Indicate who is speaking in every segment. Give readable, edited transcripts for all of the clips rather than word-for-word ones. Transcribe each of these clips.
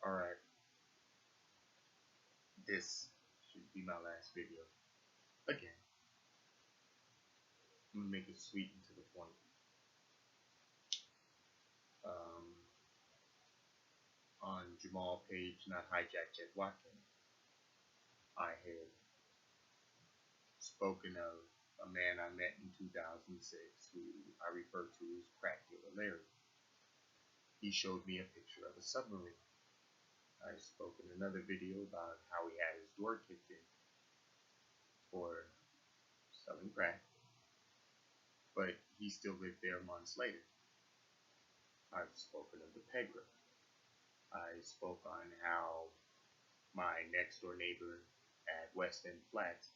Speaker 1: Alright, this should be my last video. Again, I'm gonna make it sweet and to the point. On Jamal Page, not Hijack Jet Watkins, I had spoken of a man I met in 2006 who I refer to as Crack Dealer Larry. He showed me a picture of a submarine. I spoke in another video about how he had his door kicked in for selling crack, but he still lived there months later. I've spoken of the Pegra. I spoke on how my next door neighbor at West End Flats,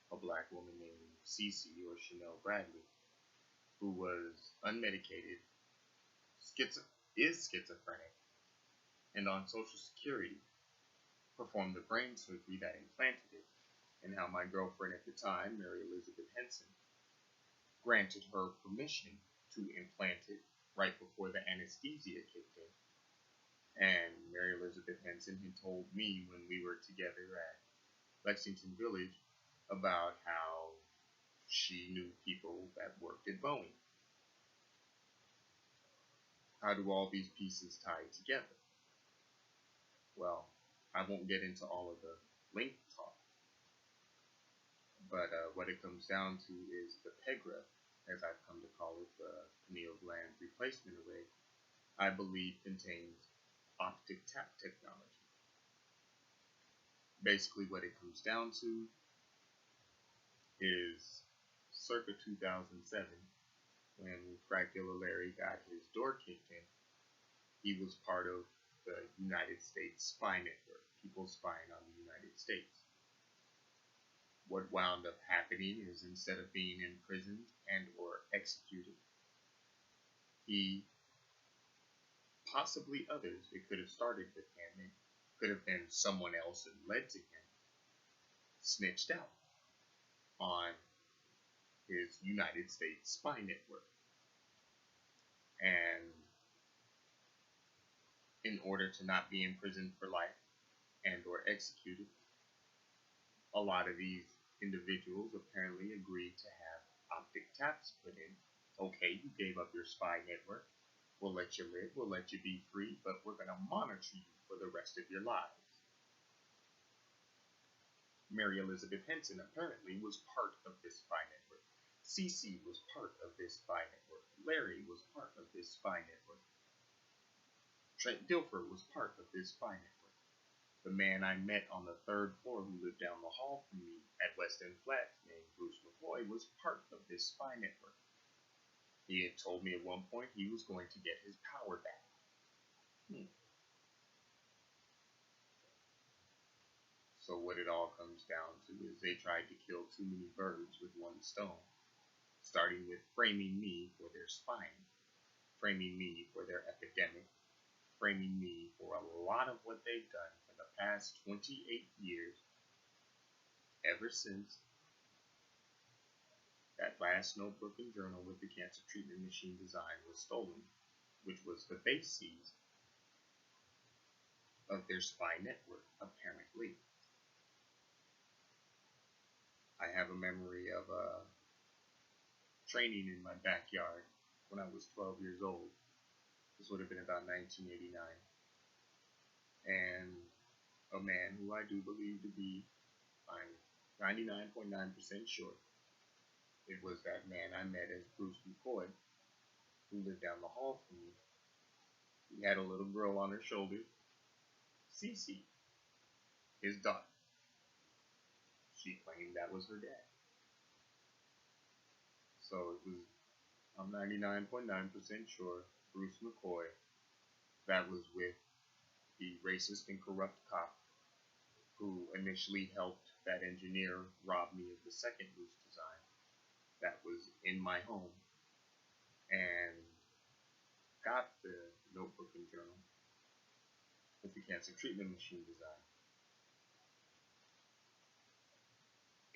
Speaker 1: a black woman named Cece or Chanel Bradley, who was unmedicated, is schizophrenic, and on Social Security, performed the brain surgery that implanted it, and how my girlfriend at the time, Mary Elizabeth Henson, granted her permission to implant it right before the anesthesia kicked in. And Mary Elizabeth Henson had told me when we were together at Lexington Village about how she knew people that worked at Boeing. How do all these pieces tie together? Well, I won't get into all of the link talk, but what it comes down to is the Pegra, as I've come to call it, the pineal gland replacement array, I believe contains optic tap technology. Basically what it comes down to is circa 2007, when Crack Dealer Larry got his door kicked in, he was part of the United States spy network, people spying on the United States. What wound up happening is instead of being imprisoned and or executed, he, possibly others, it could have started with him, it could have been someone else and led to him, snitched out on his United States spy network. And in order to not be imprisoned for life and or executed, a lot of these individuals apparently agreed to have optic taps put in. Okay, you gave up your spy network. We'll let you live, we'll let you be free, but we're going to monitor you for the rest of your lives. Mary Elizabeth Henson apparently was part of this spy network. Cece was part of this spy network. Larry was part of this spy network. Trent Dilfer was part of this spy network. The man I met on the third floor who lived down the hall from me at West End Flats, named Bruce McCoy, was part of this spy network. He had told me at one point he was going to get his power back. So what it all comes down to is they tried to kill too many birds with one stone, starting with framing me for their spying, framing me for their epidemic, framing me for a lot of what they've done for the past 28 years, ever since that last notebook and journal with the cancer treatment machine design was stolen, which was the basis of their spy network, apparently. I have a memory of training in my backyard when I was 12 years old. This would have been about 1989. And a man who I do believe to be, I'm 99.9% sure, it was that man I met as Bruce McCoy, who lived down the hall from me. He had a little girl on her shoulder, Cece, his daughter. She claimed that was her dad. So it was, I'm 99.9% sure, Bruce McCoy, that was with the racist and corrupt cop who initially helped that engineer rob me of the second Bruce design that was in my home and got the notebook and journal with the cancer treatment machine design.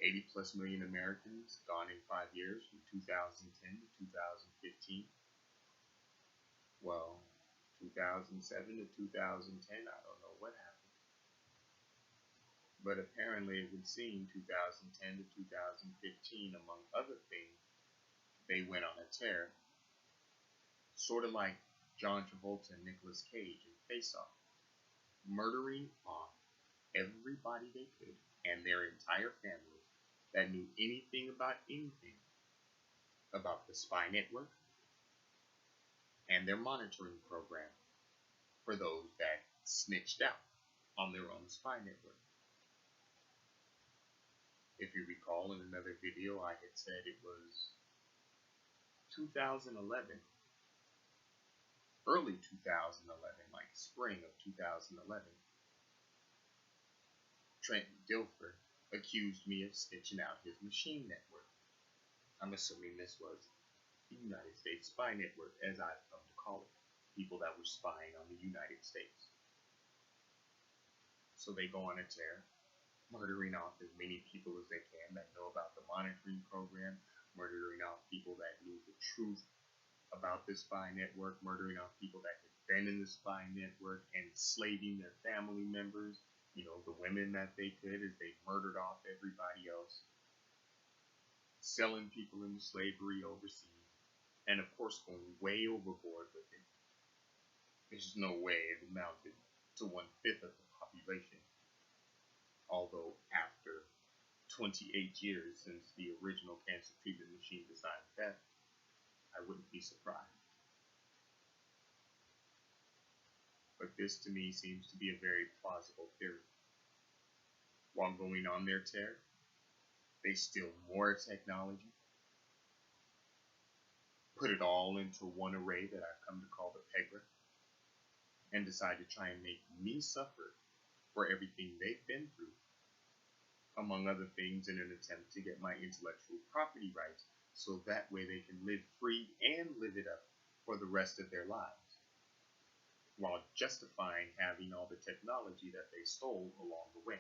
Speaker 1: 80 plus million Americans gone in 5 years from 2010 to 2015. Well, 2007 to 2010, I don't know what happened. But apparently it would seem 2010 to 2015, among other things, they went on a tear, sort of like John Travolta and Nicolas Cage in Face Off, murdering off everybody they could and their entire families that knew anything about the spy network and their monitoring program for those that snitched out on their own spy network. If you recall, in another video, I had said it was 2011, early 2011, like spring of 2011, Trenton Dilfer accused me of snitching out his machine network. I'm assuming this was the United States spy network, as I've come to call it. People that were spying on the United States. So they go on a tear, murdering off as many people as they can that know about the monitoring program, murdering off people that knew the truth about the spy network, murdering off people that had been in the spy network, enslaving their family members, the women that they could, as they murdered off everybody else, selling people into slavery overseas, and of course going way overboard with it. There's no way it amounted to 1/5 of the population. Although after 28 years since the original cancer treatment machine designed death, I wouldn't be surprised. But this to me seems to be a very plausible theory. While going on their tear, they steal more technology, put it all into one array that I've come to call the Pegra, and decide to try and make me suffer for everything they've been through, among other things, in an attempt to get my intellectual property rights, so that way they can live free and live it up for the rest of their lives, while justifying having all the technology that they stole along the way.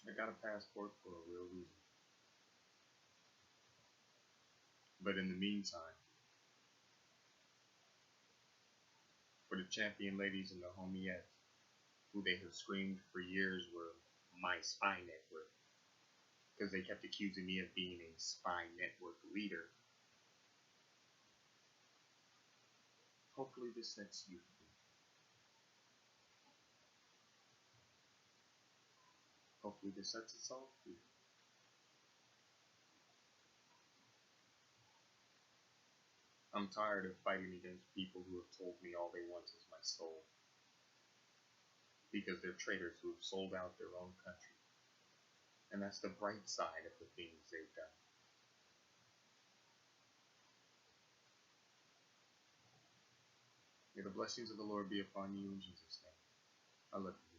Speaker 1: I got a passport for a real reason. But in the meantime, for the champion ladies and the homiettes, who they have screamed for years were my spy network, because they kept accusing me of being a spy network leader, hopefully this sets you free. Hopefully this sets us all free. I'm tired of fighting against people who have told me all they want is my soul, because they're traitors who have sold out their own country. And that's the bright side of the things they've done. May the blessings of the Lord be upon you in Jesus' name. I love you.